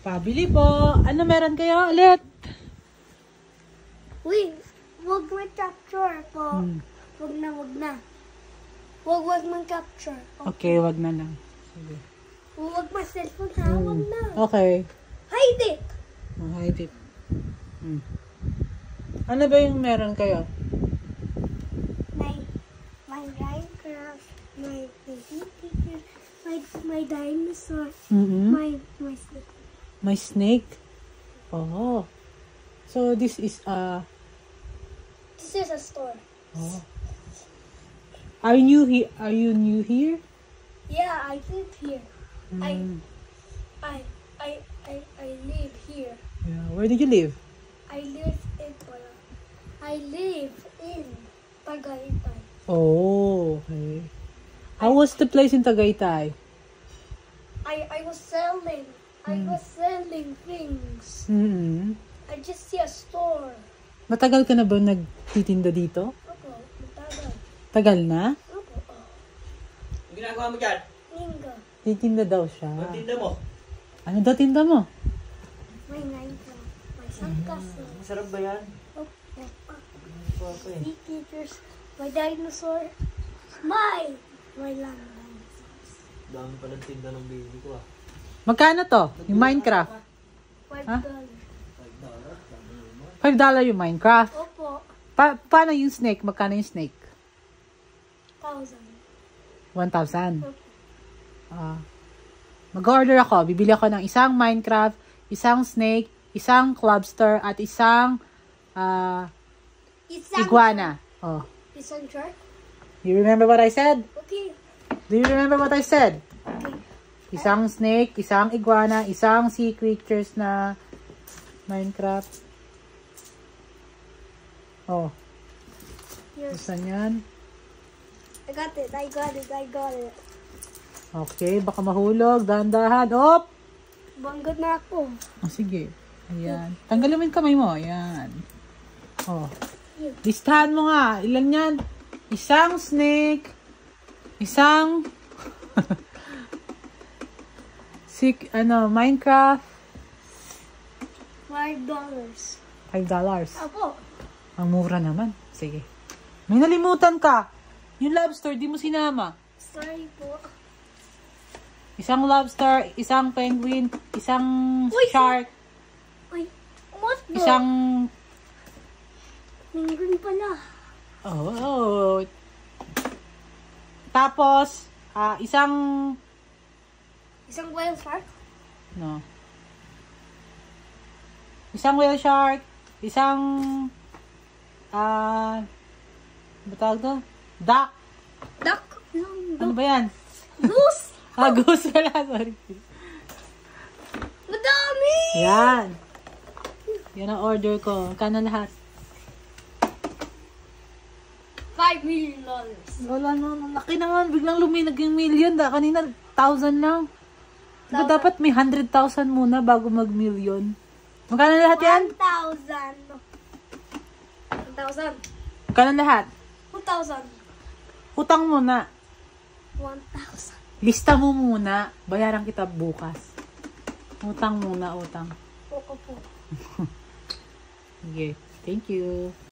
Pabili po. Ano meron kayo ulit? Uy, wag mag-capture po. Wag na, wag na. Wag mag-capture. Okay, wag na lang. Sige. Wag ma-cellphone ha, wag na. Okay. Hide it! Hide it. Ano ba yung meron kayo? My Minecraft, my picture, my dinosaur, my snake. My snake? Oh. So this is a... This is a store. Oh. Are you new here? Yeah, I live here. I live here. Yeah. Where did you live? I live in Tagaytay. Oh, okay. How was the place in Tagaytay? I was selling things. I just see a store. Matagal ka na ba nagtitinda dito? Opo, matagal. Tagal na? Opo. Ang ginagawa mo dyan? Ninga. Titinda daw siya. Ang tinda mo? Ano daw tinda mo? May Minecraft. May sandcastle. Masarap ba yan? Opo. Papa eh. Sea creatures. My dinosaur. My land dinosaurs. Dami palang tinda ng baby ko ah. Magkano to? Yung Minecraft? $5. $5 yung Minecraft. Opo. Paano yung snake? Magkano yung snake? 1,000. 1,000. Opo. Mag-order ako. Bibili ako ng isang Minecraft, isang snake, isang clubster, at isang iguana. Oh. Isang shark? You remember what I said? Okay. Do you remember what I said? Okay. Isang snake, isang iguana, isang sea creatures na Minecraft. Oh. Yes. Saan yan? I got it. Okay, baka mahulog. Dahan-dahan. Op! Banggad na ako. Oh, sige. Ayan. Tanggalin mo yung kamay mo. Ayan. Oh. Listahan mo nga. Ilan yan? Isang snake. Isang... Minecraft. $5. $5. Apo. Ang mura naman. Sige. May nalimutan ka. Yung lobster, di mo sinama. Sorry po. Isang lobster, isang penguin, isang Uy, shark, Uy, what the? isang... Penguin pala. Oh. Tapos, isang... Isang whale shark? No. Isang whale shark, isang... ano tawag to? Duck. Duck? Ano ba yan? Goose? Goose pala. Sorry. Madami! Yan. Yan ang order ko. Magkano lahat? $5 million. Wala na. Laki naman. Biglang luminag yung million. Kanina, 1,000 lang. Diba dapat may 100,000 muna bago mag-million? Magkano lahat yan? 1,000. 1,000. Magkano lahat? 2,000. Utang muna. 1,000. Lista mo muna. Bayaran kita bukas. Utang muna, utang. Opo po. Sige. Thank you.